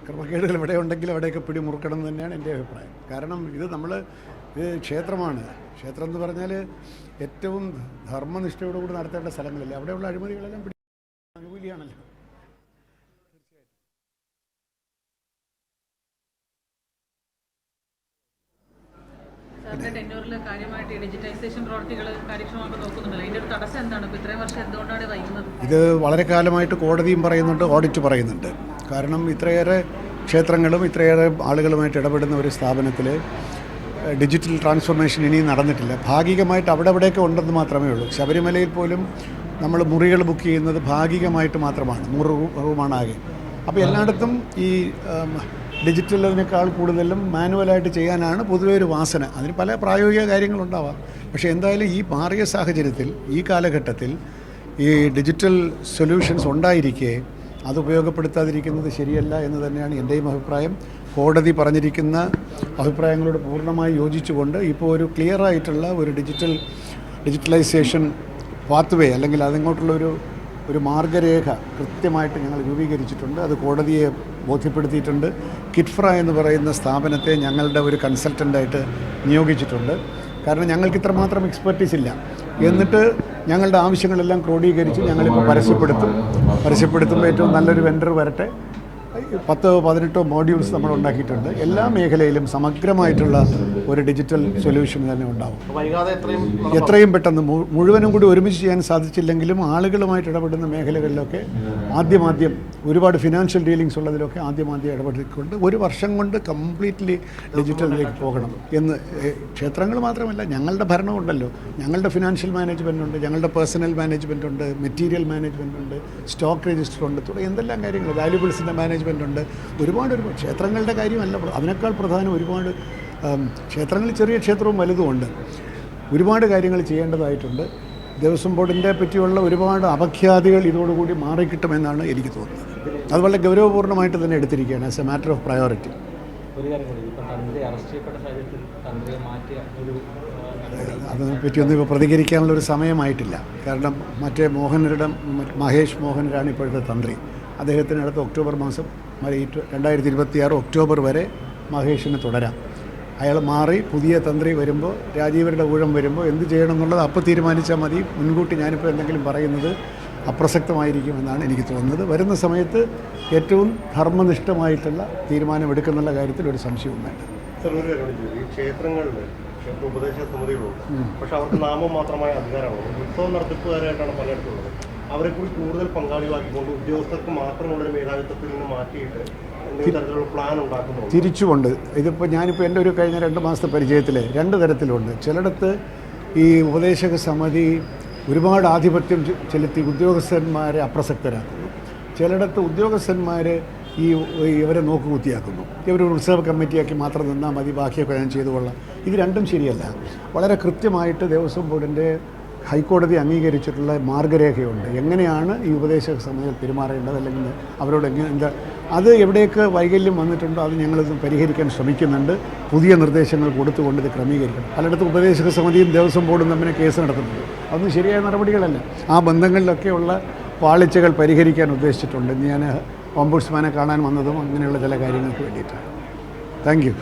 ക്രമക്കേടുകൾ എവിടെ ഉണ്ടെങ്കിലും അവിടെയൊക്കെ പിടിമുറുക്കണം എന്ന് തന്നെയാണ് എൻ്റെ അഭിപ്രായം. കാരണം ഇത് ക്ഷേത്രമാണ്. ക്ഷേത്രം എന്ന് പറഞ്ഞാൽ ഏറ്റവും ധർമ്മനിഷ്ഠയോടുകൂടി നടത്തേണ്ട സ്ഥലങ്ങളില്ല. അവിടെയുള്ള അഴിമതികളെല്ലാം അനുകൂലിയാണല്ലോ. ഇത് വളരെ കാലമായിട്ട് കോടതിയും പറയുന്നുണ്ട്, ഓഡിറ്റ് പറയുന്നുണ്ട്. കാരണം ഇത്രയേറെ ക്ഷേത്രങ്ങളും ഇത്രയേറെ ആളുകളുമായിട്ട് ഇടപെടുന്ന ഒരു സ്ഥാപനത്തിൽ ഡിജിറ്റൽ ട്രാൻസ്ഫോർമേഷൻ ഇനിയും നടന്നിട്ടില്ല. ഭാഗികമായിട്ട് അവിടെയൊക്കെ ഉണ്ടെന്ന് മാത്രമേ ഉള്ളൂ. ശബരിമലയിൽ പോലും നമ്മൾ മുറികൾ ബുക്ക് ചെയ്യുന്നത് ഭാഗികമായിട്ട് മാത്രമാണ്, 100 റൂമാണ് ആകെ. അപ്പോൾ എല്ലായിടത്തും ഈ ഡിജിറ്റലിനേക്കാൾ കൂടുതലും മാനുവലായിട്ട് ചെയ്യാനാണ് പൊതുവെ ഒരു വാസന. അതിന് പല പ്രായോഗിക കാര്യങ്ങളുണ്ടാവാം. പക്ഷേ എന്തായാലും ഈ മാറിയ സാഹചര്യത്തിൽ, ഈ കാലഘട്ടത്തിൽ ഈ ഡിജിറ്റൽ സൊല്യൂഷൻസ് ഉണ്ടായിരിക്കെ അത് ഉപയോഗപ്പെടുത്താതിരിക്കുന്നത് ശരിയല്ല എന്ന് തന്നെയാണ് എൻ്റെയും അഭിപ്രായം. കോടതി പറഞ്ഞിരിക്കുന്ന അഭിപ്രായങ്ങളോട് പൂർണ്ണമായി യോജിച്ചുകൊണ്ട് ഇപ്പോൾ ഒരു ക്ലിയറായിട്ടുള്ള ഒരു ഡിജിറ്റലൈസേഷൻ പാത്വേ അല്ലെങ്കിൽ അതിങ്ങോട്ടുള്ള ഒരു മാർഗരേഖ കൃത്യമായിട്ട് ഞങ്ങൾ രൂപീകരിച്ചിട്ടുണ്ട്. അത് കോടതിയെ ബോധ്യപ്പെടുത്തിയിട്ടുണ്ട്. കിറ്റ്ഫ്ര എന്ന് പറയുന്ന സ്ഥാപനത്തെ ഞങ്ങളുടെ ഒരു കൺസൾട്ടൻ്റായിട്ട് നിയോഗിച്ചിട്ടുണ്ട്. കാരണം ഞങ്ങൾക്ക് ഇത്രമാത്രം എക്സ്പെർട്ടീസ് ഇല്ല. എന്നിട്ട് ഞങ്ങളുടെ ആവശ്യങ്ങളെല്ലാം ക്രോഡീകരിച്ച് ഞങ്ങളിപ്പോൾ പരസ്യപ്പെടുത്തുമ്പോൾ ഏറ്റവും നല്ലൊരു വെണ്ടർ വരട്ടെ. 10-18 മോഡ്യൂൾസ് നമ്മൾ ഉണ്ടാക്കിയിട്ടുണ്ട്. എല്ലാ മേഖലയിലും സമഗ്രമായിട്ടുള്ള ഒരു ഡിജിറ്റൽ സൊല്യൂഷൻ തന്നെ ഉണ്ടാവും. എത്രയും പെട്ടെന്ന് മുഴുവനും കൂടി ഒരുമിച്ച് ചെയ്യാൻ സാധിച്ചില്ലെങ്കിലും ആളുകളുമായിട്ട് ഇടപെടുന്ന മേഖലകളിലൊക്കെ ആദ്യം ഒരുപാട് ഫിനാൻഷ്യൽ ഡീലിങ്സ് ഉള്ളതിലൊക്കെ ആദ്യം ഇടപെട്ടിട്ടുണ്ട്. 1 വർഷം കൊണ്ട് കംപ്ലീറ്റ്ലി ഡിജിറ്റലിലേക്ക് പോകണം എന്ന്. ക്ഷേത്രങ്ങൾ മാത്രമല്ല, ഞങ്ങളുടെ ഭരണമുണ്ടല്ലോ, ഞങ്ങളുടെ ഫിനാൻഷ്യൽ മാനേജ്മെൻ്റ് ഉണ്ട്, ഞങ്ങളുടെ പേഴ്സണൽ മാനേജ്മെൻ്റ് ഉണ്ട്, മെറ്റീരിയൽ മാനേജ്മെൻ്റ് ഉണ്ട്, സ്റ്റോക്ക് രജിസ്റ്റർ ഉണ്ട്, തുടങ്ങിയ എന്തെല്ലാം കാര്യങ്ങൾ, വാല്യുബിൾസിൻ്റെ മാനേജ്മെൻ്റ് ഉണ്ട്. ഒരുപാട് ക്ഷേത്രങ്ങളുടെ കാര്യമല്ല, അതിനേക്കാൾ പ്രധാനം ഒരുപാട് ക്ഷേത്രങ്ങൾ, ചെറിയ ക്ഷേത്രവും വലുതും ഉണ്ട്. ഒരുപാട് കാര്യങ്ങൾ ചെയ്യേണ്ടതായിട്ടുണ്ട്. ദേവസ്വം ബോർഡിൻ്റെ പറ്റിയുള്ള ഒരുപാട് അപഖ്യാതികൾ ഇതോടുകൂടി മാറിക്കിട്ടുമെന്നാണ് എനിക്ക് തോന്നുന്നത്. അത് വളരെ ഗൗരവപൂർണ്ണമായിട്ട് തന്നെ എടുത്തിരിക്കുകയാണ് as a matter of priority. അതിനെപ്പറ്റിയൊന്നും ഇപ്പോൾ പ്രതികരിക്കാനുള്ളൊരു സമയമായിട്ടില്ല. കാരണം മഹേഷ് മോഹനരാണ് ഇപ്പോഴത്തെ തന്ത്രി. അദ്ദേഹത്തിനടുത്ത് ഒക്ടോബർ മാസം 2026 ഒക്ടോബർ വരെ മഹേഷിന് തുടരാം. അയാൾ മാറി പുതിയ തന്ത്രി വരുമ്പോൾ, രാജീവരുടെ ഊഴം വരുമ്പോൾ എന്ത് ചെയ്യണം എന്നുള്ളത് അപ്പോൾ തീരുമാനിച്ചാൽ മതി. മുൻകൂട്ടി ഞാനിപ്പോൾ എന്തെങ്കിലും പറയുന്നത് അപ്രസക്തമായിരിക്കുമെന്നാണ് എനിക്ക് തോന്നുന്നത്. വരുന്ന സമയത്ത് ഏറ്റവും ധർമ്മനിഷ്ഠമായിട്ടുള്ള തീരുമാനമെടുക്കുന്നുള്ള കാര്യത്തിൽ ഒരു സംശയവും വേണ്ട. ഈ ക്ഷേത്രങ്ങളിൽ ഉപദേശ സമിതികളുണ്ട്, പക്ഷെ അവർക്ക് നാമം മാത്രമായ അധികാരമാണ്. ഉത്സവം നടത്തിപ്പുകാരായിട്ടാണ് പലയിടത്തുള്ളത്. അവരെ കൂടി കൂടുതൽ പങ്കാളിയാക്കിക്കൊണ്ട് ഉദ്യോഗസ്ഥർക്ക് മാത്രമുള്ളൊരു മേധാവിത്വത്തിൽ നിന്ന് മാറ്റിയിട്ട് പ്ലാൻ ഉണ്ടാക്കുന്നു. തിരിച്ചുകൊണ്ട് ഞാനിപ്പോൾ എൻ്റെ ഒരു കഴിഞ്ഞ 2 മാസത്തെ പരിചയത്തിൽ 2 തരത്തിലുണ്ട്. ചിലയിടത്ത് ഈ ഉപദേശക സമിതി ഒരുപാട് ആധിപത്യം ചെലുത്തി ഉദ്യോഗസ്ഥന്മാരെ അപ്രസക്തരാക്കുന്നു. ചിലയിടത്ത് ഉദ്യോഗസ്ഥന്മാർ ഇവരെ നോക്കുകുത്തിയാക്കുന്നു. ഇവരൊരു ഉത്സവ കമ്മിറ്റിയാക്കി മാത്രം നിന്നാൽ മതി, ബാക്കിയൊക്കെ ഞാൻ ചെയ്തു കൊള്ളാം. ഇത് രണ്ടും ശരിയല്ല. വളരെ കൃത്യമായിട്ട് ദേവസ്വം ബോർഡിൻ്റെ ഹൈക്കോടതി അംഗീകരിച്ചിട്ടുള്ള മാർഗരേഖയുണ്ട്. എങ്ങനെയാണ് ഈ ഉപദേശക സമിതിയിൽ പെരുമാറേണ്ടത്, അല്ലെങ്കിൽ അവരോട് അത് എവിടെയൊക്കെ വൈകല്യം വന്നിട്ടുണ്ടോ അത് ഞങ്ങളിത് പരിഹരിക്കാൻ ശ്രമിക്കുന്നുണ്ട്. പുതിയ നിർദ്ദേശങ്ങൾ കൊടുത്തുകൊണ്ട് ഇത് ക്രമീകരിക്കണം. പലയിടത്തും ഉപദേശക സമിതിയും ദേവസ്വം ബോർഡും തമ്മിൽ കേസ് നടത്തുന്നുണ്ട്. അതൊന്നും ശരിയായ നടപടികളല്ല. ആ ബന്ധങ്ങളിലൊക്കെയുള്ള പാളിച്ചകൾ പരിഹരിക്കാൻ ഉദ്ദേശിച്ചിട്ടുണ്ട്. ഞാൻ ഓംബുഡ്സ്മാനെ കാണാൻ വന്നതും അങ്ങനെയുള്ള ചില കാര്യങ്ങൾക്ക് വേണ്ടിയിട്ടാണ്. Thank you.